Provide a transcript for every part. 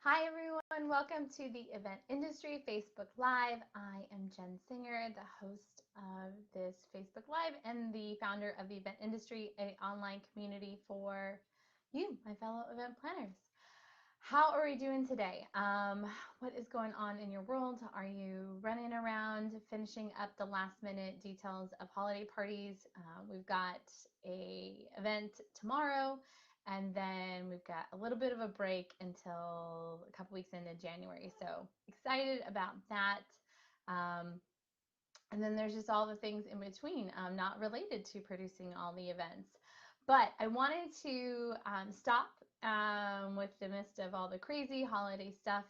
Hi everyone, welcome to the Event Industry Facebook Live. I am Jen Singer, the host of this Facebook Live and the founder of the Event Industry, an online community for you, my fellow event planners. How are we doing today? What is going on in your world? Are you running around finishing up the last minute details of holiday parties? We've got a event tomorrow, and then we've got a little bit of a break until a couple weeks into January. So excited about that. And then there's just all the things in between, not related to producing all the events. But I wanted to stop with the midst of all the crazy holiday stuff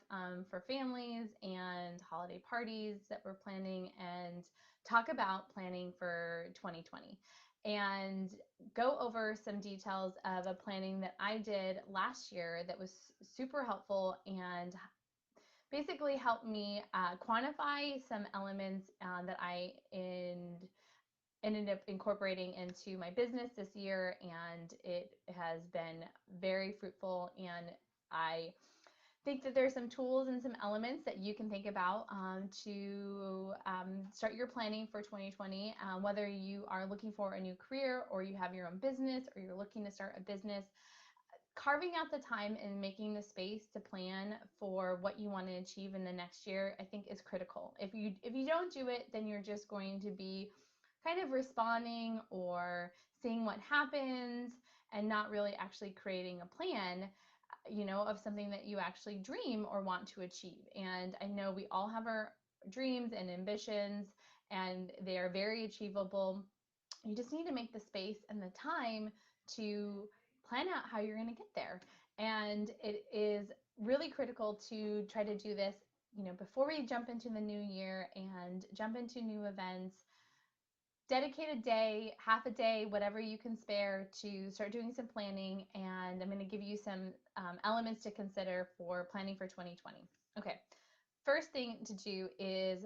for families and holiday parties that we're planning and talk about planning for 2020 and go over some details of a planning that I did last year that was super helpful and basically helped me quantify some elements that I ended up incorporating into my business this year, and it has been very fruitful. And I think that there's some tools and some elements that you can think about to start your planning for 2020, whether you are looking for a new career or you have your own business or you're looking to start a business. Carving out the time and making the space to plan for what you want to achieve in the next year, I think is critical. If you don't do it, then you're just going to be kind of responding or seeing what happens and not really actually creating a plan, of something that you actually dream or want to achieve. And I know we all have our dreams and ambitions, and they are very achievable. You just need to make the space and the time to plan out how you're going to get there. And it is really critical to try to do this, before we jump into the new year and jump into new events. Dedicate a day, half a day, whatever you can spare to start doing some planning. And I'm going to give you some elements to consider for planning for 2020. Okay, first thing to do is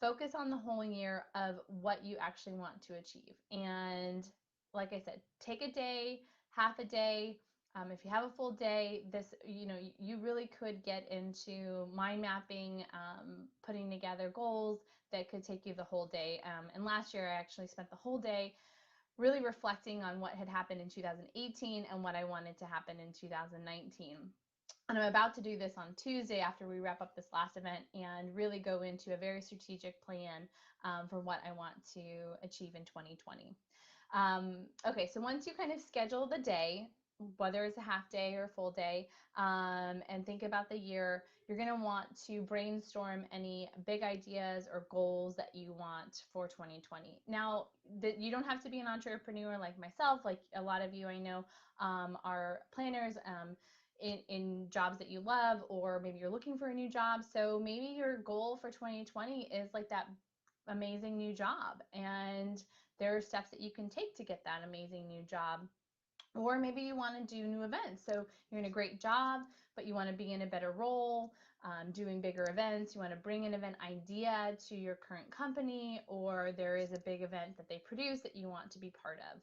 focus on the whole year of what you actually want to achieve. And like I said, take a day, half a day. If you have a full day, you really could get into mind mapping, putting together goals that could take you the whole day. And last year, I actually spent the whole day really reflecting on what had happened in 2018 and what I wanted to happen in 2019. And I'm about to do this on Tuesday after we wrap up this last event and really go into a very strategic plan for what I want to achieve in 2020. Okay, so once you kind of schedule the day, whether it's a half day or a full day, and think about the year, you're going to want to brainstorm any big ideas or goals that you want for 2020. Now, you don't have to be an entrepreneur like myself. Like a lot of you I know are planners in jobs that you love, or maybe you're looking for a new job. So maybe your goal for 2020 is like that amazing new job, and there are steps that you can take to get that amazing new job. Or maybe you want to do new events. So you're in a great job, but you want to be in a better role, doing bigger events. You want to bring an event idea to your current company, or there is a big event that they produce that you want to be part of,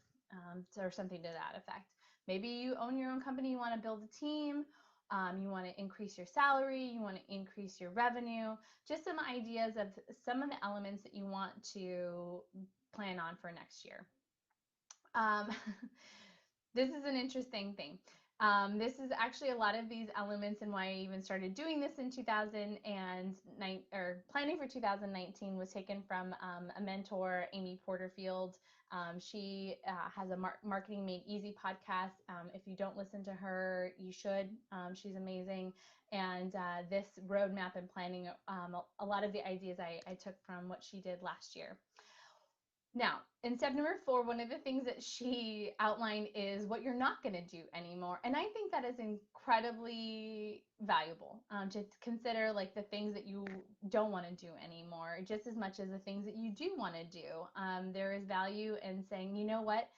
or something to that effect. Maybe you own your own company, you want to build a team, you want to increase your salary, you want to increase your revenue, just some ideas of some of the elements that you want to plan on for next year. This is an interesting thing. This is actually a lot of these elements, and why I even started doing this in 2009, or planning for 2019, was taken from a mentor, Amy Porterfield. She has a Marketing Made Easy podcast. If you don't listen to her, you should. She's amazing. And this roadmap and planning, a lot of the ideas I took from what she did last year. Now, in step number 4, one of the things that she outlined is what you're not going to do anymore. And I think that is incredibly valuable to consider, like the things that you don't want to do anymore, just as much as the things that you do want to do. There is value in saying, you know what,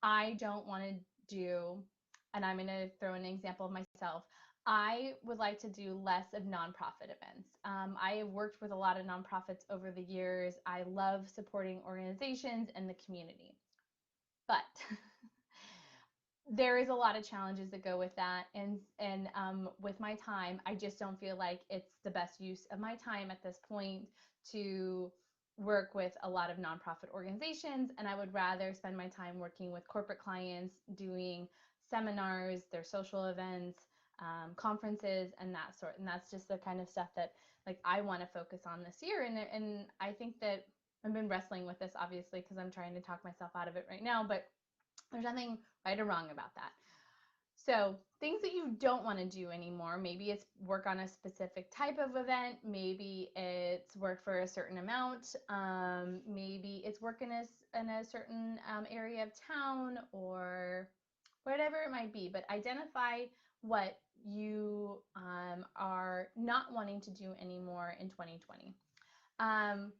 I don't want to do, and I'm going to throw an example of myself. I would like to do less of nonprofit events. I have worked with a lot of nonprofits over the years. I love supporting organizations and the community. But there is a lot of challenges that go with that, and with my time, I just don't feel like it's the best use of my time at this point to work with a lot of nonprofit organizations, and I would rather spend my time working with corporate clients, doing seminars, their social events, conferences, and that sort. And that's just the kind of stuff that like I want to focus on this year. And I think that I've been wrestling with this obviously because I'm trying to talk myself out of it right now, but there's nothing right or wrong about that. So, things that you don't want to do anymore, maybe it's work on a specific type of event, maybe it's work for a certain amount, maybe it's work in a certain area of town or whatever it might be. But identify what you are not wanting to do anymore in 2020. Um,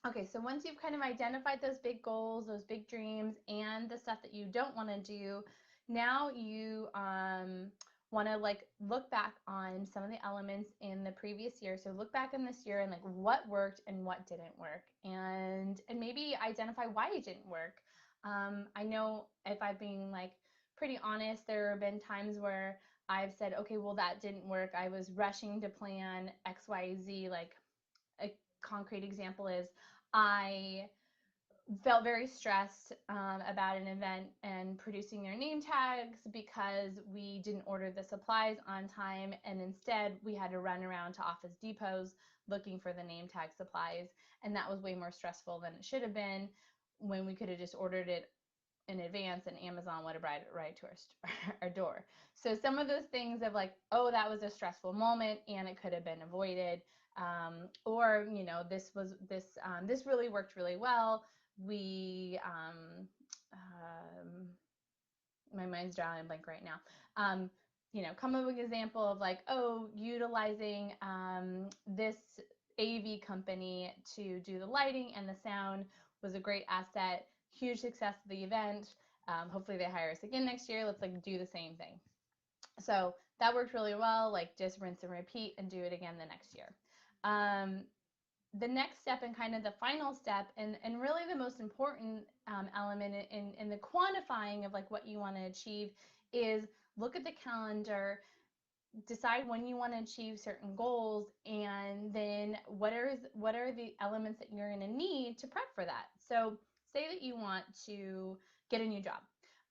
Okay, so once you've kind of identified those big goals, those big dreams, and the stuff that you don't want to do, now you want to like look back on some of the elements in the previous year. So look back in this year and like what worked and what didn't work, and maybe identify why it didn't work. I know if I've been like pretty honest, there have been times where I've said, okay, well that didn't work. I was rushing to plan X, Y, Z, like a concrete example is I felt very stressed about an event and producing their name tags because we didn't order the supplies on time, and instead we had to run around to Office Depots looking for the name tag supplies, and that was way more stressful than it should have been when we could have just ordered it in advance and Amazon would have brought it right to our door. So some of those things of like, oh, that was a stressful moment and it could have been avoided. Or, you know, this really worked really well. We, my mind's drawing a blank right now. You know, come up with an example of like, oh, utilizing this AV company to do the lighting and the sound was a great asset, huge success of the event. Hopefully they hire us again next year. Let's like do the same thing. So that worked really well. Like just rinse and repeat and do it again the next year. Um, the next step and kind of the final step and really the most important element in the quantifying of like what you want to achieve is look at the calendar, decide when you want to achieve certain goals, and then what are the elements that you're going to need to prep for that. So say that you want to get a new job,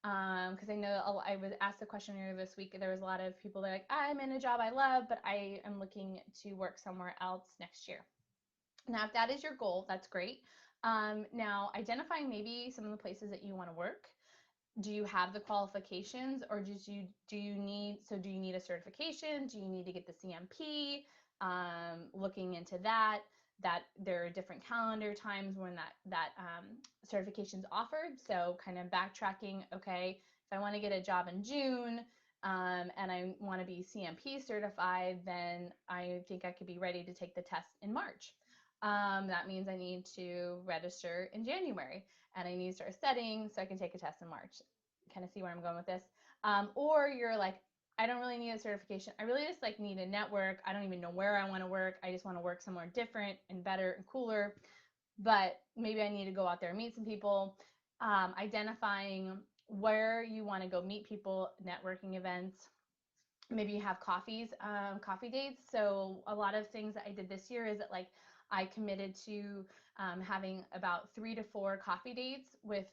because I know I was asked the question earlier this week. There was a lot of people that are like, I'm in a job I love, but I am looking to work somewhere else next year. Now, if that is your goal, that's great. Now, identifying maybe some of the places that you want to work. Do you have the qualifications, or do you need a certification? Do you need to get the CMP? Looking into that. That there are different calendar times when that certification's offered. So kind of backtracking. Okay, if I want to get a job in June. And I want to be CMP certified, then I think I could be ready to take the test in March. That means I need to register in January and I need to start studying so I can take a test in March. Kind of see where I'm going with this. Or you're like, I don't really need a certification. I really just like need a network. I don't even know where I want to work. I just want to work somewhere different and better and cooler. But maybe I need to go out there and meet some people. Identifying where you want to go meet people, networking events. Maybe you have coffee dates. So a lot of things that I did this year is that like I committed to having about 3 to 4 coffee dates with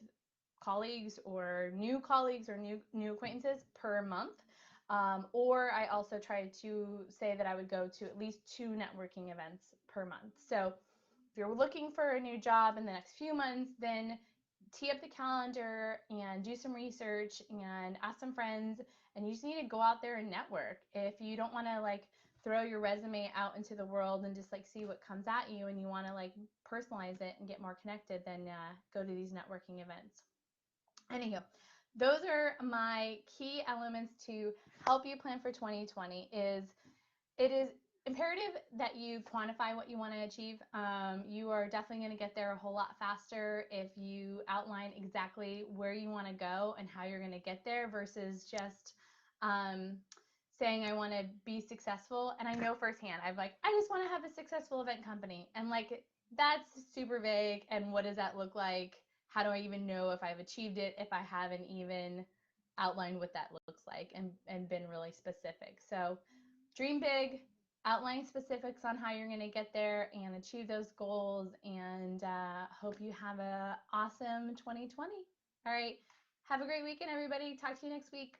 colleagues or new acquaintances per month. Or I also tried to say that I would go to at least 2 networking events per month. So if you're looking for a new job in the next few months, then tee up the calendar and do some research and ask some friends, and you just need to go out there and network. If you don't want to like throw your resume out into the world and just like see what comes at you, and you want to like personalize it and get more connected, then go to these networking events. Anywho, those are my key elements to help you plan for 2020. It is imperative that you quantify what you want to achieve. You are definitely going to get there a whole lot faster if you outline exactly where you want to go and how you're going to get there versus just saying I want to be successful. And I know firsthand, I've like, I just want to have a successful event company. And like, that's super vague. And what does that look like? How do I even know if I've achieved it if I haven't even outlined what that looks like and been really specific. So dream big, outline specifics on how you're going to get there and achieve those goals. And hope you have an awesome 2020. All right. Have a great weekend, everybody. Talk to you next week.